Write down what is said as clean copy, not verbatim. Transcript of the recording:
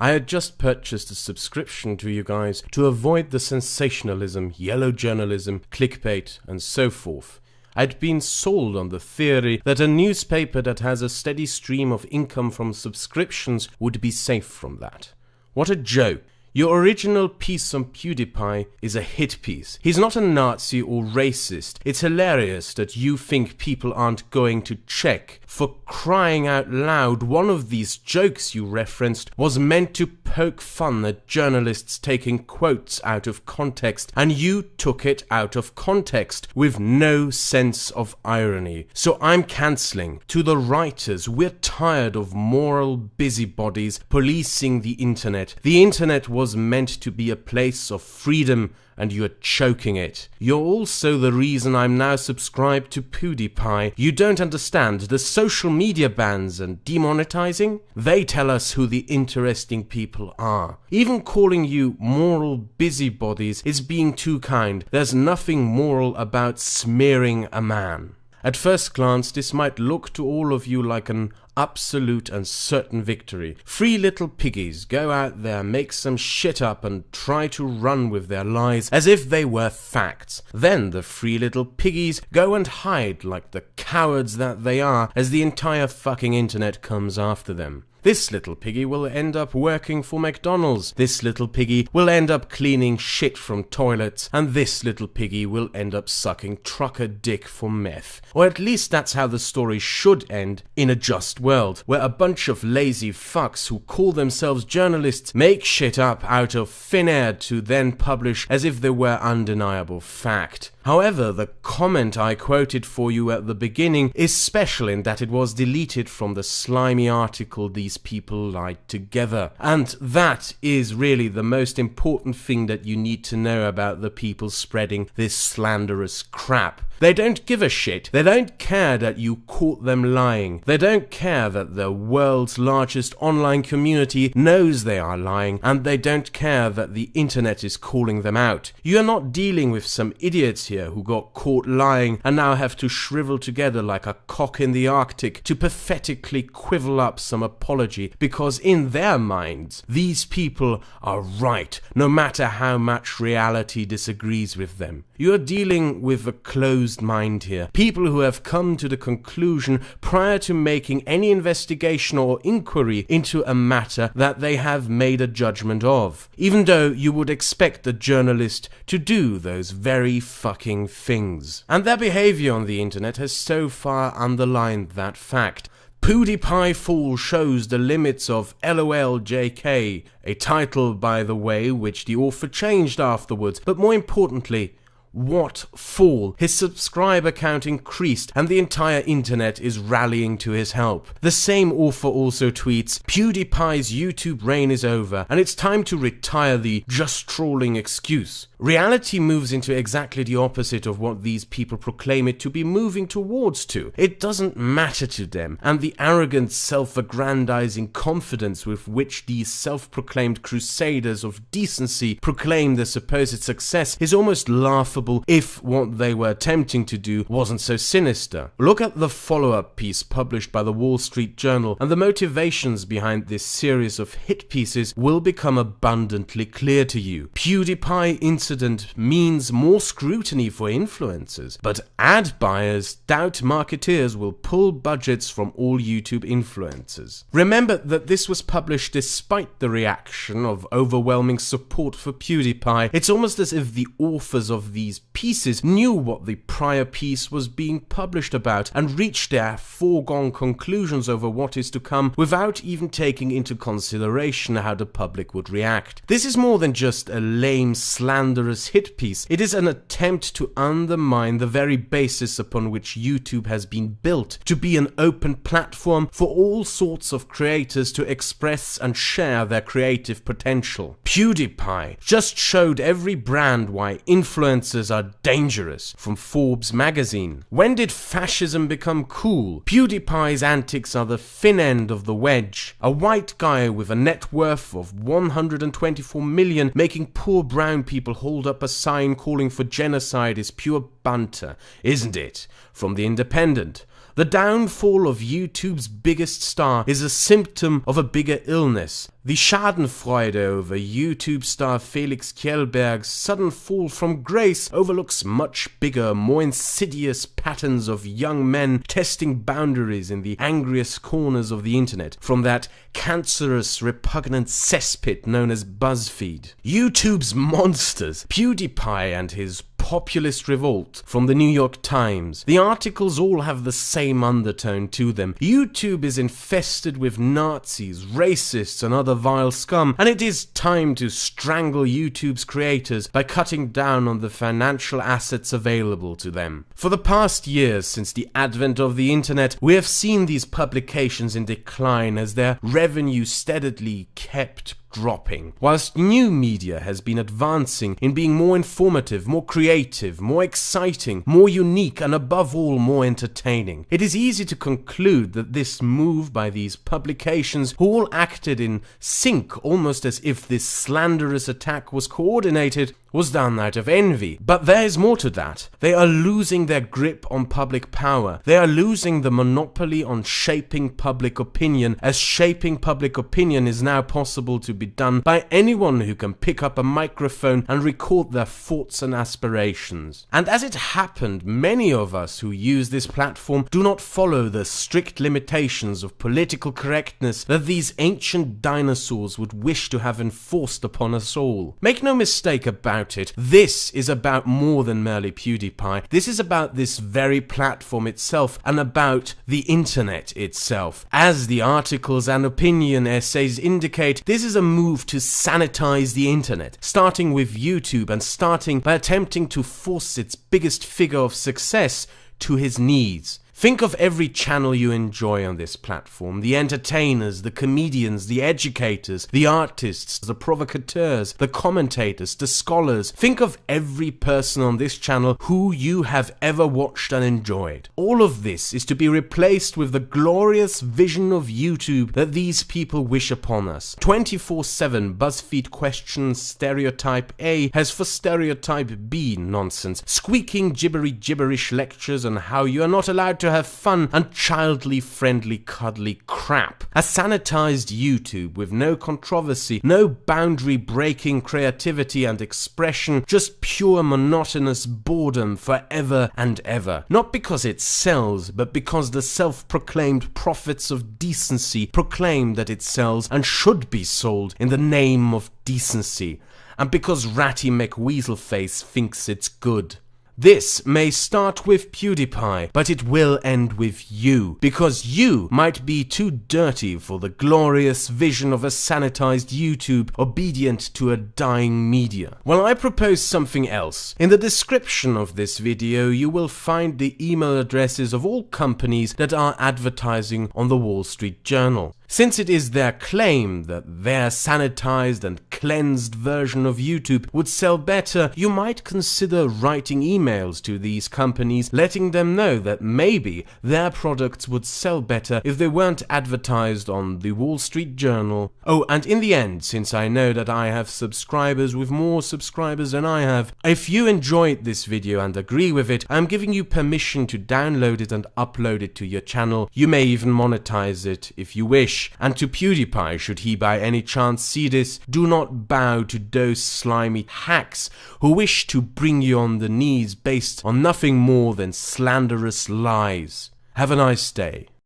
I had just purchased a subscription to you guys to avoid the sensationalism, yellow journalism, clickbait, and so forth. I'd been sold on the theory that a newspaper that has a steady stream of income from subscriptions would be safe from that. What a joke. Your original piece on PewDiePie is a hit piece. He's not a Nazi or racist. It's hilarious that you think people aren't going to check. For crying out loud, one of these jokes you referenced was meant to poke fun at journalists taking quotes out of context, and you took it out of context with no sense of irony. So I'm cancelling. To the writers, we're tired of moral busybodies policing the internet. The internet was meant to be a place of freedom, and you're choking it. You're also the reason I'm now subscribed to PewDiePie. You don't understand the social media bans and demonetizing? They tell us who the interesting people are. Even calling you moral busybodies is being too kind. There's nothing moral about smearing a man. At first glance, this might look to all of you like an absolute and certain victory. Free little piggies go out there, make some shit up and try to run with their lies as if they were facts. Then the free little piggies go and hide like the cowards that they are as the entire fucking internet comes after them. This little piggy will end up working for McDonald's. This little piggy will end up cleaning shit from toilets. And this little piggy will end up sucking trucker dick for meth. Or at least that's how the story should end in a just world, where a bunch of lazy fucks who call themselves journalists make shit up out of thin air to then publish as if they were undeniable fact. However, the comment I quoted for you at the beginning is special in that it was deleted from the slimy article these people lied together. And that is really the most important thing that you need to know about the people spreading this slanderous crap. They don't give a shit. They don't care that you caught them lying. They don't care that the world's largest online community knows they are lying, and they don't care that the internet is calling them out. You are not dealing with some idiots here who got caught lying and now have to shrivel together like a cock in the Arctic to pathetically quivel up some apology, because in their minds, these people are right, no matter how much reality disagrees with them. You're dealing with a closed mind here. People who have come to the conclusion prior to making any investigation or inquiry into a matter that they have made a judgment of. Even though you would expect a journalist to do those very fucking things. And their behavior on the internet has so far underlined that fact. PewDiePie Fool shows the limits of LOLJK, a title, by the way, which the author changed afterwards, but more importantly, what fool? His subscriber count increased and the entire internet is rallying to his help. The same author also tweets, PewDiePie's YouTube reign is over and it's time to retire the just trolling excuse. Reality moves into exactly the opposite of what these people proclaim it to be moving towards to. It doesn't matter to them, and the arrogant, self-aggrandizing confidence with which these self-proclaimed crusaders of decency proclaim their supposed success is almost laughable if what they were attempting to do wasn't so sinister. Look at the follow-up piece published by the Wall Street Journal, and the motivations behind this series of hit pieces will become abundantly clear to you. PewDiePie incident means more scrutiny for influencers, but ad buyers doubt marketeers will pull budgets from all YouTube influencers. Remember that this was published despite the reaction of overwhelming support for PewDiePie. It's almost as if the authors of these pieces knew what the prior piece was being published about and reached their foregone conclusions over what is to come without even taking into consideration how the public would react. This is more than just a lame, slanderous hit piece. It is an attempt to undermine the very basis upon which YouTube has been built, to be an open platform for all sorts of creators to express and share their creative potential. PewDiePie just showed every brand why influencers are dangerous, from Forbes magazine. When did fascism become cool? PewDiePie's antics are the thin end of the wedge. A white guy with a net worth of 124 million making poor brown people hold up a sign calling for genocide is pure banter, isn't it? From The Independent. The downfall of YouTube's biggest star is a symptom of a bigger illness. The Schadenfreude over YouTube star Felix Kjellberg's sudden fall from grace overlooks much bigger, more insidious patterns of young men testing boundaries in the angriest corners of the internet, from that cancerous, repugnant cesspit known as BuzzFeed. YouTube's monsters, PewDiePie and his populist revolt from the New York Times. The articles all have the same undertone to them. YouTube is infested with Nazis, racists and other vile scum, and it is time to strangle YouTube's creators by cutting down on the financial assets available to them. For the past years, since the advent of the internet, we have seen these publications in decline as their revenue steadily kept dropping, whilst new media has been advancing in being more informative, more creative, more exciting, more unique, and above all, more entertaining. It is easy to conclude that this move by these publications, who all acted in sync, almost as if this slanderous attack was coordinated, was done out of envy. But there is more to that. They are losing their grip on public power. They are losing the monopoly on shaping public opinion, as shaping public opinion is now possible to be done by anyone who can pick up a microphone and record their thoughts and aspirations. And as it happened, many of us who use this platform do not follow the strict limitations of political correctness that these ancient dinosaurs would wish to have enforced upon us all. Make no mistake about it, this is about more than merely PewDiePie. This is about this very platform itself and about the internet itself. As the articles and opinion essays indicate, this is a move to sanitize the internet, starting with YouTube and starting by attempting to force its biggest figure of success to his knees. Think of every channel you enjoy on this platform, the entertainers, the comedians, the educators, the artists, the provocateurs, the commentators, the scholars. Think of every person on this channel who you have ever watched and enjoyed. All of this is to be replaced with the glorious vision of YouTube that these people wish upon us. 24/7 BuzzFeed questions stereotype A has for stereotype B nonsense, squeaking gibberish lectures on how you are not allowed to have fun and childly friendly cuddly crap. A sanitized YouTube with no controversy, no boundary breaking creativity and expression, just pure monotonous boredom forever and ever. Not because it sells, but because the self-proclaimed prophets of decency proclaim that it sells and should be sold in the name of decency, and because Ratty McWeaselface thinks it's good. This may start with PewDiePie, but it will end with you, because you might be too dirty for the glorious vision of a sanitized YouTube obedient to a dying media. Well, I propose something else. In the description of this video, you will find the email addresses of all companies that are advertising on the Wall Street Journal. Since it is their claim that their sanitized and cleansed version of YouTube would sell better, you might consider writing emails to these companies letting them know that maybe their products would sell better if they weren't advertised on the Wall Street Journal. Oh, and in the end, since I know that I have subscribers with more subscribers than I have, if you enjoyed this video and agree with it, I'm giving you permission to download it and upload it to your channel. You may even monetize it if you wish. And to PewDiePie, should he by any chance see this, do not bow to those slimy hacks who wish to bring you on the knees based on nothing more than slanderous lies. Have a nice day.